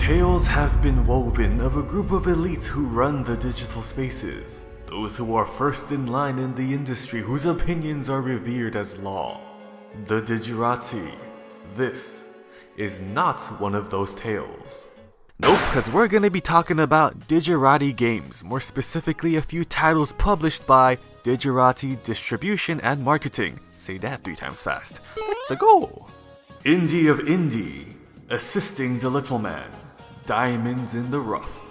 Tales have been woven of a group of elites who run the digital spaces. Those who are first in line in the industry, whose opinions are revered as law. The Digerati. This is not one of those tales. Nope, because we're going to be talking about Digerati games, more specifically a few titles published by Digerati Distribution and Marketing. Say that 3 times fast. Let's go! Indie of Indie, assisting the little man, diamonds in the rough.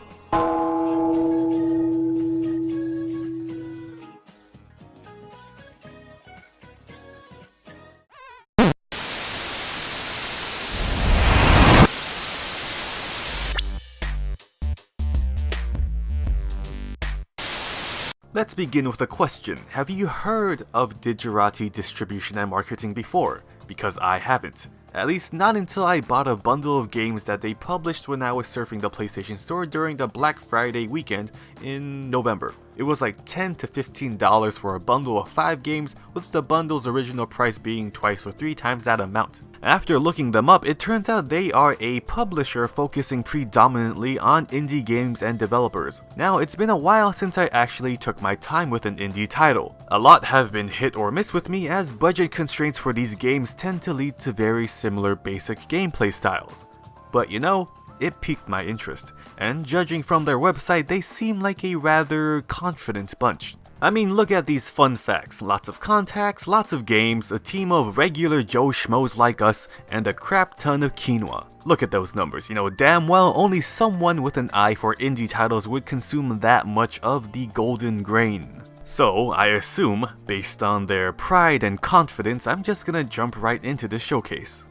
Let's begin with a question. Have you heard of Digerati Distribution and Marketing before? Because I haven't. At least not until I bought a bundle of games that they published when I was surfing the PlayStation Store during the Black Friday weekend in November. It was like $10 to $15 for a bundle of 5 games, with the bundle's original price being twice or 3 times that amount. After looking them up, it turns out they are a publisher focusing predominantly on indie games and developers. Now, it's been a while since I actually took my time with an indie title. A lot have been hit or miss with me, as budget constraints for these games tend to lead to very similar basic gameplay styles. But you know, it piqued my interest, and judging from their website, they seem like a rather confident bunch. I mean, look at these fun facts. Lots of contacts, lots of games, a team of regular Joe Schmoes like us, and a crap ton of quinoa. Look at those numbers. You know damn well only someone with an eye for indie titles would consume that much of the golden grain. So, I assume, based on their pride and confidence, I'm just gonna jump right into this showcase.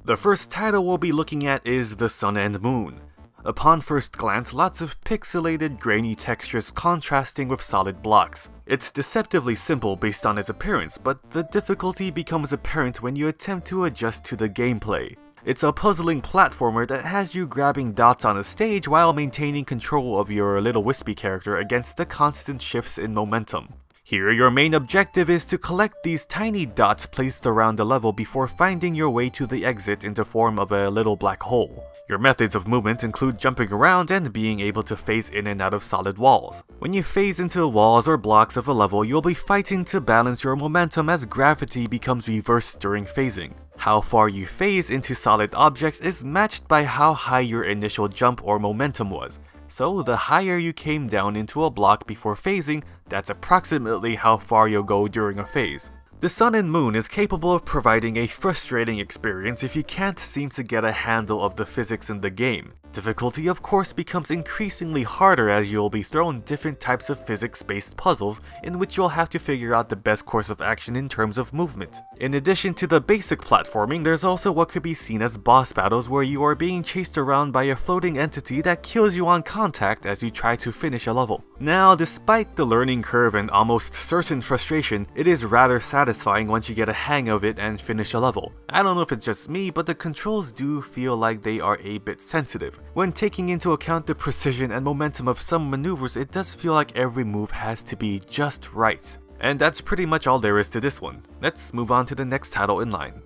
The first title we'll be looking at is The Sun and Moon. Upon first glance, lots of pixelated, grainy textures contrasting with solid blocks. It's deceptively simple based on its appearance, but the difficulty becomes apparent when you attempt to adjust to the gameplay. It's a puzzling platformer that has you grabbing dots on a stage while maintaining control of your little wispy character against the constant shifts in momentum. Here, your main objective is to collect these tiny dots placed around the level before finding your way to the exit in the form of a little black hole. Your methods of movement include jumping around and being able to phase in and out of solid walls. When you phase into walls or blocks of a level, you'll be fighting to balance your momentum as gravity becomes reversed during phasing. How far you phase into solid objects is matched by how high your initial jump or momentum was. So the higher you came down into a block before phasing, that's approximately how far you'll go during a phase. The Sun and Moon is capable of providing a frustrating experience if you can't seem to get a handle of the physics in the game. Difficulty of course becomes increasingly harder as you'll be thrown different types of physics-based puzzles in which you'll have to figure out the best course of action in terms of movement. In addition to the basic platforming, there's also what could be seen as boss battles where you are being chased around by a floating entity that kills you on contact as you try to finish a level. Now, despite the learning curve and almost certain frustration, it is rather satisfying once you get a hang of it and finish a level. I don't know if it's just me, but the controls do feel like they are a bit sensitive. When taking into account the precision and momentum of some maneuvers, it does feel like every move has to be just right. And that's pretty much all there is to this one. Let's move on to the next title in line.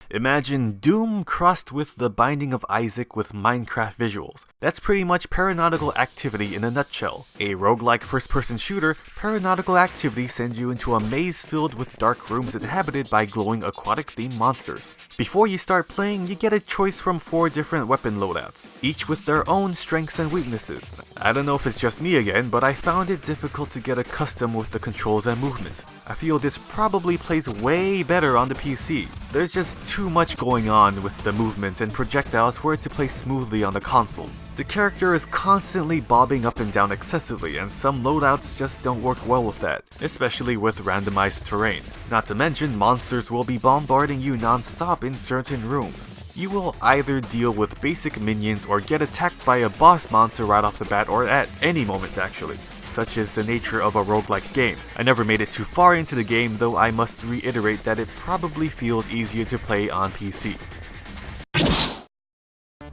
Imagine Doom crossed with The Binding of Isaac with Minecraft visuals. That's pretty much Paranautical Activity in a nutshell. A roguelike first-person shooter, Paranautical Activity sends you into a maze filled with dark rooms inhabited by glowing aquatic-themed monsters. Before you start playing, you get a choice from 4 different weapon loadouts, each with their own strengths and weaknesses. I don't know if it's just me again, but I found it difficult to get accustomed with the controls and movement. I feel this probably plays way better on the PC. There's just too much going on with the movement and projectiles for it to play smoothly on the console. The character is constantly bobbing up and down excessively, and some loadouts just don't work well with that, especially with randomized terrain. Not to mention, monsters will be bombarding you non-stop in certain rooms. You will either deal with basic minions or get attacked by a boss monster right off the bat, or at any moment actually. Such is the nature of a roguelike game. I never made it too far into the game, though I must reiterate that it probably feels easier to play on PC.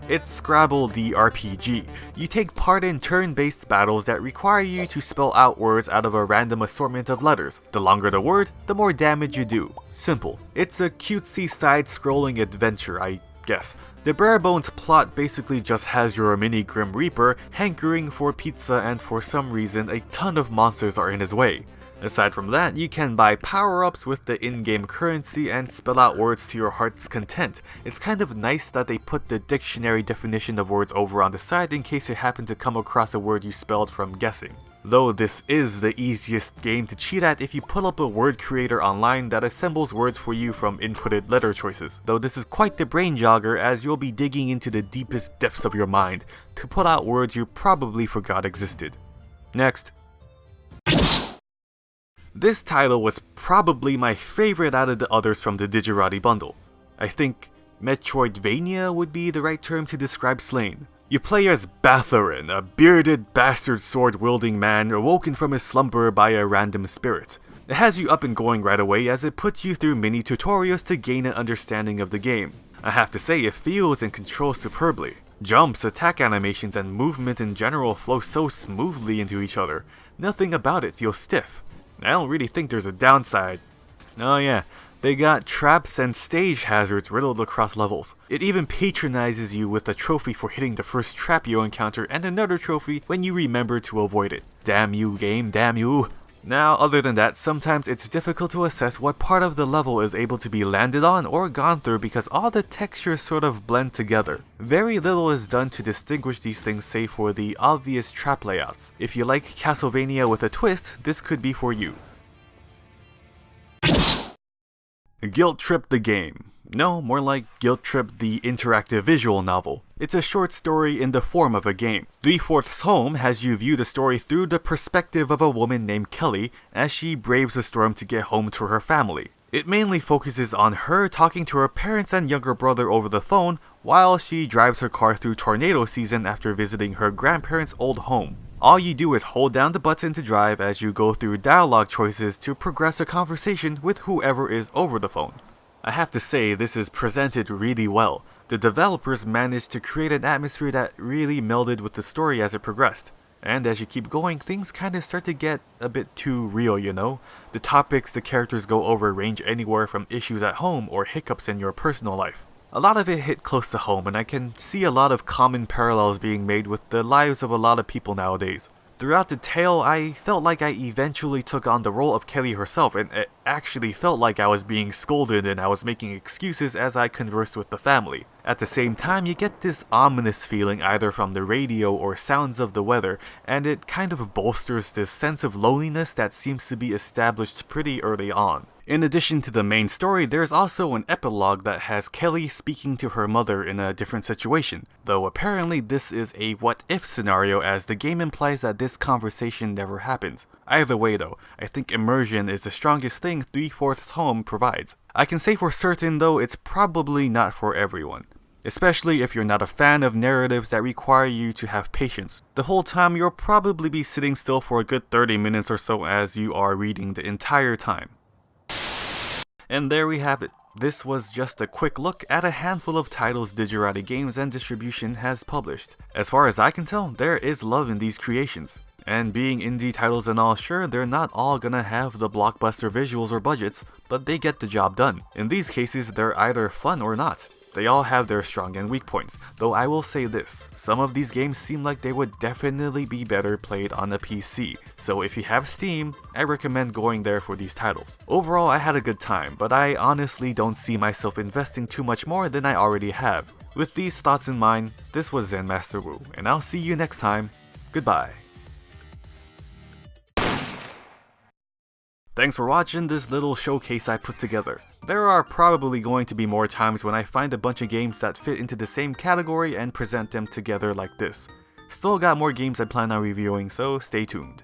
It's Scrabble the RPG. You take part in turn-based battles that require you to spell out words out of a random assortment of letters. The longer the word, the more damage you do. Simple. It's a cutesy side-scrolling adventure. I guess. The bare bones plot basically just has your mini Grim Reaper hankering for pizza, and for some reason a ton of monsters are in his way. Aside from that, you can buy power-ups with the in-game currency and spell out words to your heart's content. It's kind of nice that they put the dictionary definition of words over on the side in case you happen to come across a word you spelled from guessing. Though this is the easiest game to cheat at if you pull up a word creator online that assembles words for you from inputted letter choices. Though this is quite the brain jogger, as you'll be digging into the deepest depths of your mind to put out words you probably forgot existed. Next. This title was probably my favorite out of the others from the Digerati bundle. I think Metroidvania would be the right term to describe Slain. You play as Batharin, a bearded bastard sword-wielding man awoken from his slumber by a random spirit. It has you up and going right away as it puts you through mini tutorials to gain an understanding of the game. I have to say, it feels and controls superbly. Jumps, attack animations, and movement in general flow so smoothly into each other. Nothing about it feels stiff. I don't really think there's a downside. Oh yeah, they got traps and stage hazards riddled across levels. It even patronizes you with a trophy for hitting the first trap you encounter and another trophy when you remember to avoid it. Damn you, game, damn you. Now, other than that, sometimes it's difficult to assess what part of the level is able to be landed on or gone through because all the textures sort of blend together. Very little is done to distinguish these things save for the obvious trap layouts. If you like Castlevania with a twist, this could be for you. Guilt Trip the game. No, more like Guilt Trip the interactive visual novel. It's a short story in the form of a game. 3/4 Home has you view the story through the perspective of a woman named Kelly as she braves a storm to get home to her family. It mainly focuses on her talking to her parents and younger brother over the phone while she drives her car through tornado season after visiting her grandparents' old home. All you do is hold down the button to drive as you go through dialogue choices to progress a conversation with whoever is over the phone. I have to say, this is presented really well. The developers managed to create an atmosphere that really melded with the story as it progressed. And as you keep going, things kinda start to get a bit too real, you know? The topics the characters go over range anywhere from issues at home or hiccups in your personal life. A lot of it hit close to home, and I can see a lot of common parallels being made with the lives of a lot of people nowadays. Throughout the tale, I felt like I eventually took on the role of Kelly herself, and it actually felt like I was being scolded and I was making excuses as I conversed with the family. At the same time, you get this ominous feeling either from the radio or sounds of the weather, and it kind of bolsters this sense of loneliness that seems to be established pretty early on. In addition to the main story, there's also an epilogue that has Kelly speaking to her mother in a different situation, though apparently this is a what-if scenario as the game implies that this conversation never happens. Either way though, I think immersion is the strongest thing 3/4 Home provides. I can say for certain though, it's probably not for everyone. Especially if you're not a fan of narratives that require you to have patience. The whole time you'll probably be sitting still for a good 30 minutes or so as you are reading the entire time. And there we have it. This was just a quick look at a handful of titles Digerati Games and Distribution has published. As far as I can tell, there is love in these creations. And being indie titles and all, sure, they're not all gonna have the blockbuster visuals or budgets, but they get the job done. In these cases, they're either fun or not. They all have their strong and weak points, though I will say this, some of these games seem like they would definitely be better played on a PC, so if you have Steam, I recommend going there for these titles. Overall, I had a good time, but I honestly don't see myself investing too much more than I already have. With these thoughts in mind, this was ZenMasterWu, and I'll see you next time. Goodbye. Thanks for watching this little showcase I put together. There are probably going to be more times when I find a bunch of games that fit into the same category and present them together like this. Still got more games I plan on reviewing, so stay tuned.